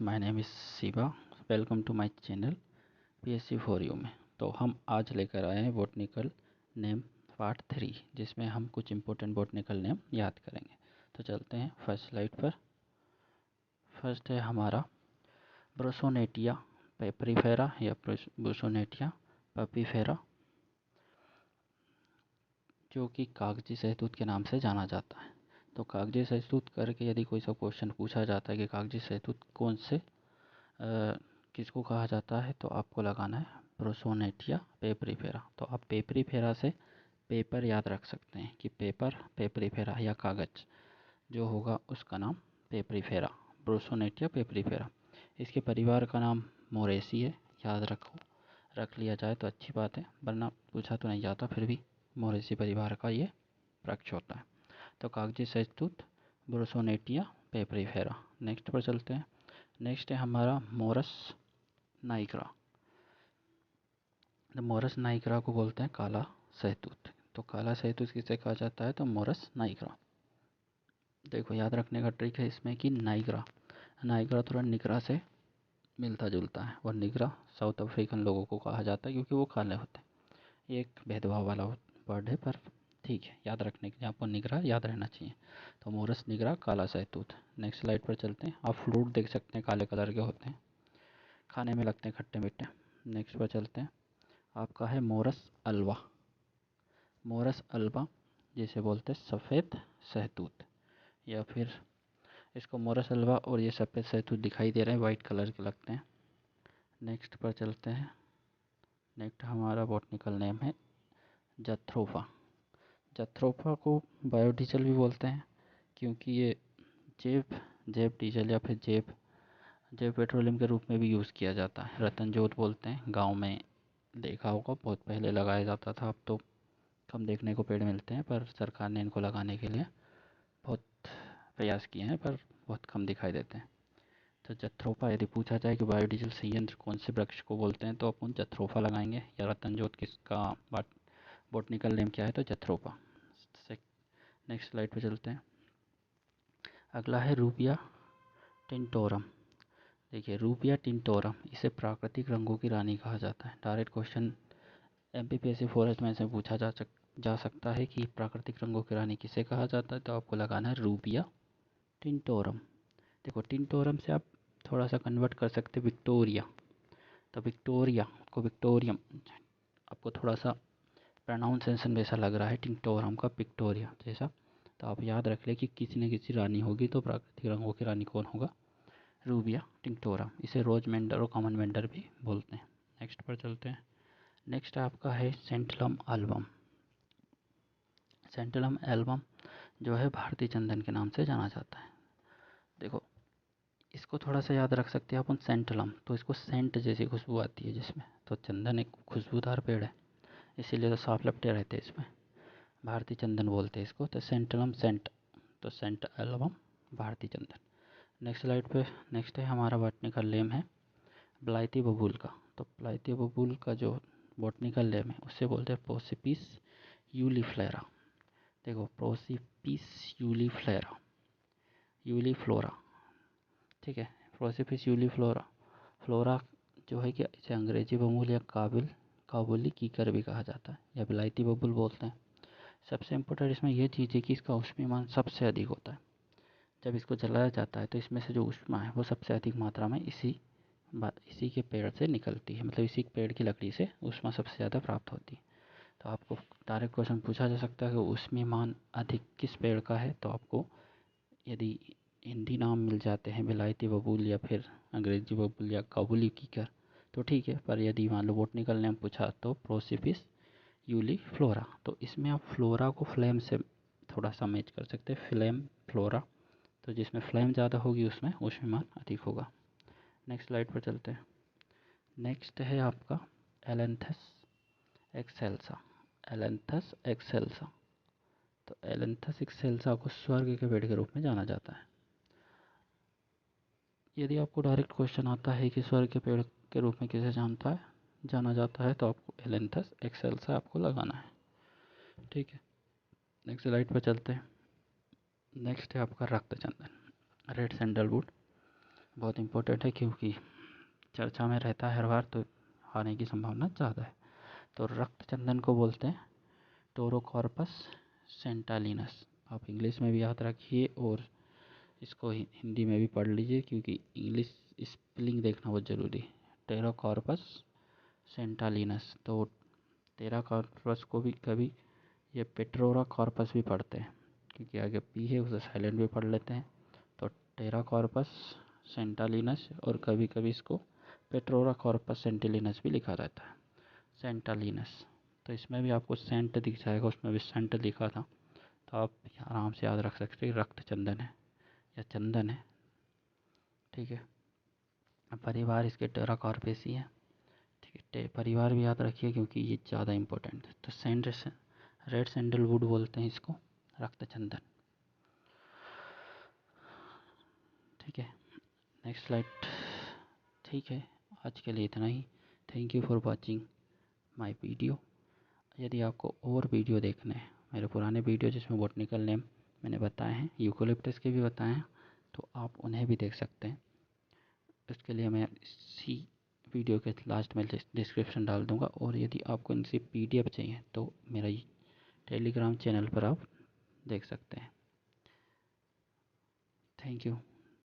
My name is Shiva. Welcome to my channel PSC for you में। तो हम आज लेकर आए हैं बॉटनिकल नेम पार्ट 3, जिसमें हम कुछ इम्पोर्टेंट बॉटनिकल नेम याद करेंगे। तो चलते हैं फर्स्ट स्लाइड पर। फर्स्ट है हमारा ब्रोसोनेटिया पेपरीफेरा या ब्रोसोनेटिया पपीफेरा, जो कि कागजी शहतूत के नाम से जाना जाता है। तो कागजी शहतूत करके यदि कोई सा क्वेश्चन पूछा जाता है कि कागजी शहतूत कौन से किसको कहा जाता है, तो आपको लगाना है ब्रोसोनेटिया पेपरीफेरा। तो आप पेपरीफेरा से पेपर याद रख सकते हैं कि पेपरीफेरा या कागज जो होगा उसका नाम पेपरीफेरा, ब्रोसोनेटिया पेपरीफेरा। इसके परिवार का नाम मोरेसी है, याद रखो, रख लिया जाए तो अच्छी बात है, वरना पूछा तो नहीं जाता, फिर भी मोरेसी परिवार का ये वृक्ष होता है। तो कागजी शहतूत ब्रोसोनेटिया पेपरीफेरा। नेक्स्ट पर चलते हैं। नेक्स्ट है हमारा मोरस नाइग्रा। मोरस नाइग्रा को बोलते हैं काला शहतूत। तो काला शहतूत किसे कहा जाता है, तो मोरस नाइग्रा। देखो याद रखने का ट्रिक है इसमें कि नाइग्रा नाइग्रा थोड़ा निग्रा से मिलता जुलता है, और निग्रा साउथ अफ्रीकन लोगों को कहा जाता है क्योंकि वो काले होते हैं। ये एक भेदभाव वाला वर्ड है, पर ठीक है, याद रखने के लिए आपको निग्रा याद रहना चाहिए। तो मोरस निग्रा काला शहतूत। नेक्स्ट स्लाइड पर चलते हैं। आप फ्रूट देख सकते हैं, काले कलर के होते हैं, खाने में लगते हैं खट्टे मीठे। नेक्स्ट पर चलते हैं। आपका है मोरस अल्वा। मोरस अल्वा जिसे बोलते हैं सफ़ेद शहतूत, या फिर इसको मोरस अल्वा और ये सफ़ेद शहतूत दिखाई दे रहे हैं, वाइट कलर के लगते हैं। नेक्स्ट पर चलते हैं। नेक्स्ट हमारा बॉटनिकल नेम है जथ्रोफा। जथ्रोफा को बायोडीजल भी बोलते हैं क्योंकि ये जैव जैव डीजल या फिर जैव पेट्रोलियम के रूप में भी यूज़ किया जाता है। रतन जोत बोलते हैं, गांव में देखा होगा, बहुत पहले लगाया जाता था, अब तो कम देखने को पेड़ मिलते हैं, पर सरकार ने इनको लगाने के लिए बहुत प्रयास किए हैं, पर बहुत कम दिखाई देते हैं। तो जथ्रोफा, यदि पूछा जाए कि बायोडीजल संयंत्र कौन से वृक्ष को बोलते हैं, तो अपन जथ्रोफा लगाएंगे। या रतन जोत किसका बॉटनिकल नेम क्या है, तो जथ्रोफा। नेक्स्ट स्लाइड पे चलते हैं। अगला है रूबिया टिंटोरम। देखिए रूबिया टिंटोरम, इसे प्राकृतिक रंगों की रानी कहा जाता है। डायरेक्ट क्वेश्चन MPPSC फॉरेस्ट में से पूछा जा सकता है कि प्राकृतिक रंगों की रानी किसे कहा जाता है, तो आपको लगाना है रूबिया टिंटोरम। देखो टिंटोरम से आप थोड़ा सा कन्वर्ट कर सकते हैं विक्टोरिया। तो विक्टोरिया को विक्टोरियम, आपको थोड़ा सा प्रोनाउंसिएशन वैसा लग रहा है टिंटोरम का विक्टोरिया जैसा, तो आप याद रख लें कि किसी न किसी रानी होगी, तो प्राकृतिक रंगों की रानी कौन होगा, रूबिया टिंटोरम। इसे रोज मेंडर और कॉमन मेंडर भी बोलते हैं। नेक्स्ट पर चलते हैं। नेक्स्ट आपका है सेंटलम एल्बम। सेंटलम एल्बम जो है भारतीय चंदन के नाम से जाना जाता है। देखो इसको थोड़ा सा याद रख सकते हैं अपन, सेंटलम, तो इसको सेंट जैसी खुशबू आती है जिसमें, तो चंदन एक खुशबूदार पेड़ है, इसीलिए तो सांप लपटे रहते हैं इसमें, भारतीय चंदन बोलते हैं इसको। तो सेंटलम सेंट, तो सेंट एल्बम भारतीय चंदन। नेक्स्ट स्लाइड पे नेक्स्ट है हमारा बॉटनिकल नेम है ब्लाइती बबूल का। तो ब्लाइती बबूल का जो बॉटनिकल नेम है उससे बोलते हैं प्रोसिपिस यूलिफ्लेरा। देखो प्रोसिपिस यूलिफ्लोरा, ठीक है, प्रोसिपिस यूलिफ्लोरा। फ्लोरा जो है कि इसे अंग्रेजी बबूल या काबुली कीकर भी कहा जाता है, या बिलायती बबूल बोलते हैं। सबसे इम्पोर्टेंट इसमें यह चीज़ है कि इसका ऊष्मीमान सबसे अधिक होता है। जब इसको जलाया जाता है तो इसमें से जो ऊष्मा है वो सबसे अधिक मात्रा में इसी के पेड़ से निकलती है, मतलब इसी पेड़ की लकड़ी से ऊष्मा सबसे ज़्यादा प्राप्त होती है। तो आपको डायरेक्ट क्वेश्चन पूछा जा सकता है कि ऊष्मीमान अधिक किस पेड़ का है, तो आपको यदि हिंदी नाम मिल जाते हैं विलायती बबूल या फिर अंग्रेजी बबूल या काबुली कीकर तो ठीक है, पर यदि मान लो बॉटनिकल नेम पूछा तो प्रोसिपिस यूलिफ्लोरा। तो इसमें आप फ्लोरा को फ्लेम से थोड़ा सा मैच कर सकते हैं, फ्लेम फ्लोरा, तो जिसमें फ्लेम ज़्यादा होगी उसमें ऊष्मीमान अधिक होगा। नेक्स्ट स्लाइड पर चलते हैं। नेक्स्ट है आपका एलेंथस एक्सेल्सा। एलेंथस एक्सेल्सा, तो एलेंथस एक्सेल्सा को स्वर्ग के पेड़ के रूप में जाना जाता है। यदि आपको डायरेक्ट क्वेश्चन आता है कि स्वर्ग के पेड़ के रूप में किसे जाना जाता है, तो आपको एलेंथस एक्सेल्सा आपको लगाना है, ठीक है। नेक्स्ट स्लाइड पर चलते हैं। नेक्स्ट है आपका रक्त चंदन, रेड सैंडलवुड। बहुत इम्पोर्टेंट है क्योंकि चर्चा में रहता है हर बार, तो आने की संभावना ज़्यादा है। तो रक्त चंदन को बोलते हैं टोरोकॉर्पस सेंटालिनस। आप इंग्लिश में भी याद रखिए और इसको हिंदी में भी पढ़ लीजिए क्योंकि इंग्लिश स्पेलिंग देखना बहुत ज़रूरी है। टेरोकॉर्पस सेंटालिनस। तो टेराकॉर्पस को भी कभी ये पेट्रोरा कॉर्पस भी पढ़ते हैं क्योंकि आगे पी है, उसे साइलेंट भी पढ़ लेते हैं। तो टेराकॉर्पस सेंटालिनस, और कभी कभी इसको पेट्रोरा कॉर्पस सेंटिलिनस भी लिखा जाता है, सेंटालिनस। तो इसमें भी आपको सेंट दिख जाएगा, उसमें भी सेंट लिखा था, तो आप आराम से याद रख सकते हैं रक्त चंदन है या चंदन है। ठीक है। परिवार इसके टेराकॉर्पेसी है। ठीक है, परिवार भी याद रखिए क्योंकि ये ज़्यादा इम्पोर्टेंट है। तो रेड सैंडलवुड बोलते हैं इसको, रक्त चंदन। ठीक है, नेक्स्ट स्लाइड। ठीक है, आज के लिए इतना ही। Thank you for watching my video. यदि आपको और वीडियो देखने हैं, मेरे पुराने वीडियो जिसमें बॉटनिकल नेम मैंने बताए हैं, यूकोलिप्टस के भी बताए हैं, तो आप उन्हें भी देख सकते हैं। इसके लिए मैं इसी वीडियो के लास्ट में डिस्क्रिप्शन डाल दूंगा। और यदि आपको इनसे PDF चाहिए तो मेरा टेलीग्राम चैनल पर आप देख सकते हैं। Thank you.